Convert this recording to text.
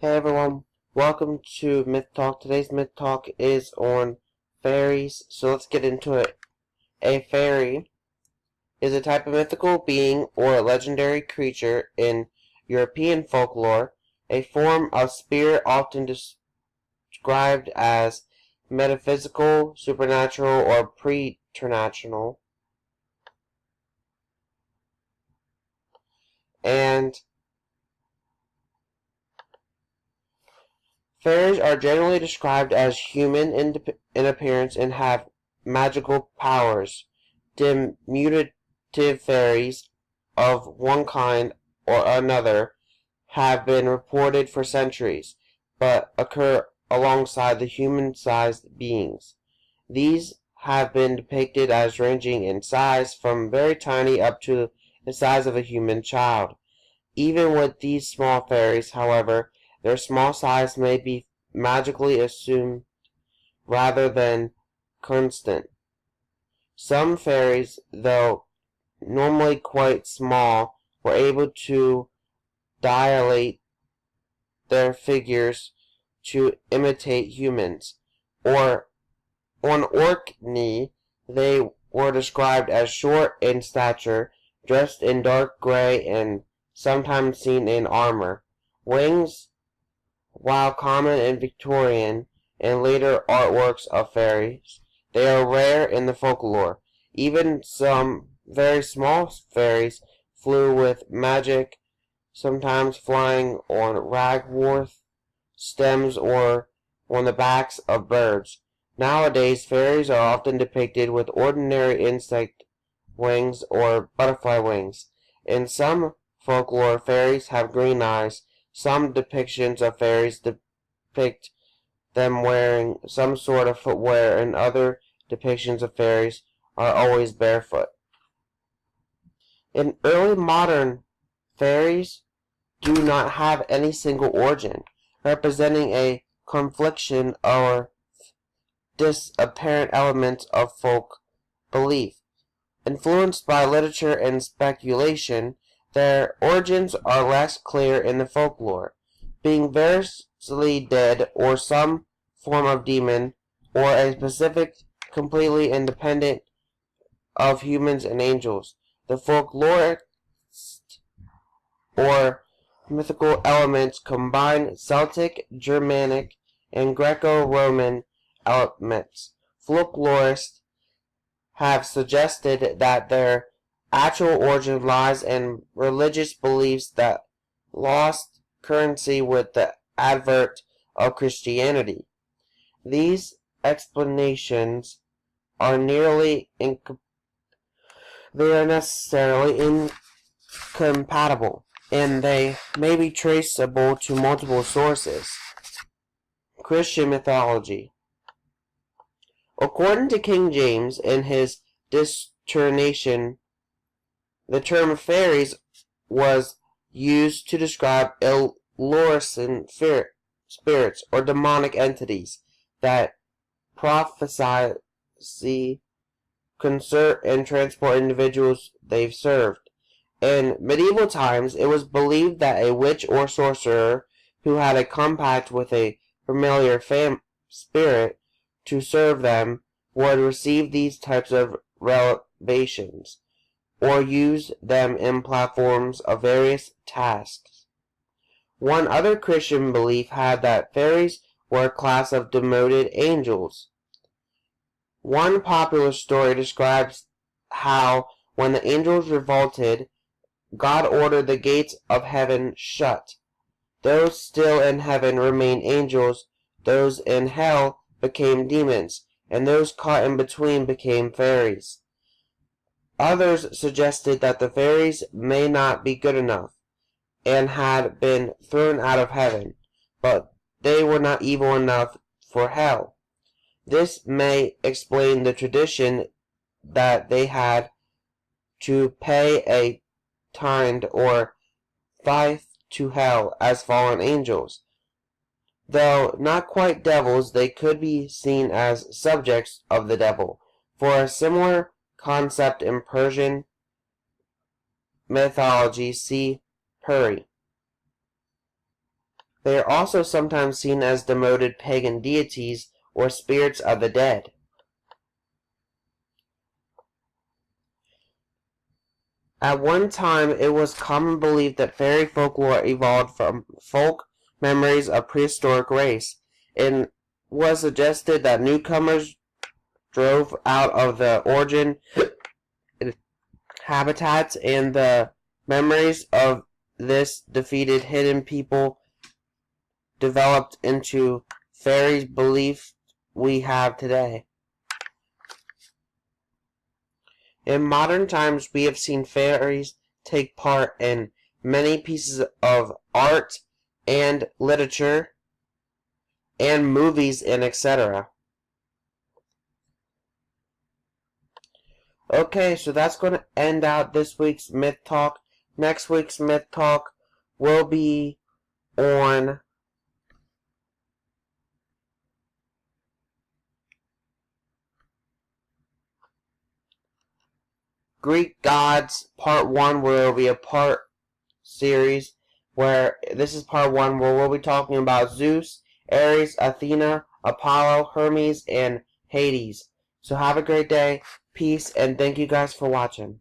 Hey everyone, welcome to Mythtalk. Today's Mythtalk is on fairies, so let's get into it. A fairy is a type of mythical being or legendary creature in European folklore, a form of spirit often described as metaphysical, supernatural, or preternatural, and fairies are generally described as human in appearance and have magical powers. Diminutive fairies of one kind or another have been reported for centuries, but occur alongside the human-sized beings. These have been depicted as ranging in size from very tiny up to the size of a human child. Even with these small fairies, however, their small size may be magically assumed rather than constant. Some fairies, though normally quite small, were able to dilate their figures to imitate humans, or on Orkney they were described as short in stature, dressed in dark gray and sometimes seen in armor. Wings, while common in Victorian and later artworks of fairies, they are rare in the folklore. Even some very small fairies flew with magic, sometimes flying on ragworth stems or on the backs of birds. Nowadays, fairies are often depicted with ordinary insect wings or butterfly wings. In some folklore, fairies have green eyes. Some depictions of fairies depict them wearing some sort of footwear, and other depictions of fairies are always barefoot. In early modern, fairies do not have any single origin, representing a confliction or disapparent elements of folk belief. Influenced by literature and speculation, their origins are less clear in the folklore, being variously dead or some form of demon, or a specific completely independent of humans and angels. The folkloric or mythical elements combine Celtic, Germanic, and Greco-Roman elements. Folklorists have suggested that their actual origin lies in religious beliefs that lost currency with the advent of Christianity. These explanations are they are necessarily incompatible, and they may be traceable to multiple sources. Christian mythology. According to King James in his dissertation, the term fairies was used to describe ill-lucent spirits or demonic entities that prophesy, concert, and transport individuals they've served. In medieval times, it was believed that a witch or sorcerer who had a compact with a familiar spirit to serve them would receive these types of revelations, or use them in platforms of various tasks. One other Christian belief had that fairies were a class of demoted angels. One popular story describes how, when the angels revolted, God ordered the gates of heaven shut. Those still in heaven remained angels, those in hell became demons, and those caught in between became fairies. Others suggested that the fairies may not be good enough, and had been thrown out of heaven, but they were not evil enough for hell. This may explain the tradition that they had to pay a tithe or tithe to hell as fallen angels. Though not quite devils, they could be seen as subjects of the devil. For a similar concept in Persian mythology, see Puri. They are also sometimes seen as demoted pagan deities or spirits of the dead. At one time, it was common belief that fairy folklore evolved from folk memories of prehistoric race. It was suggested that newcomers drove out of the origin habitats, and the memories of this defeated hidden people developed into fairies belief we have today. In modern times, we have seen fairies take part in many pieces of art and literature and movies and etc. Okay, so that's going to end out this week's Myth Talk. Next week's Myth Talk will be on Greek Gods Part 1, where it will be a part series, where this is part 1, where we'll be talking about Zeus, Ares, Athena, Apollo, Hermes, and Hades. So have a great day, peace, and thank you guys for watching.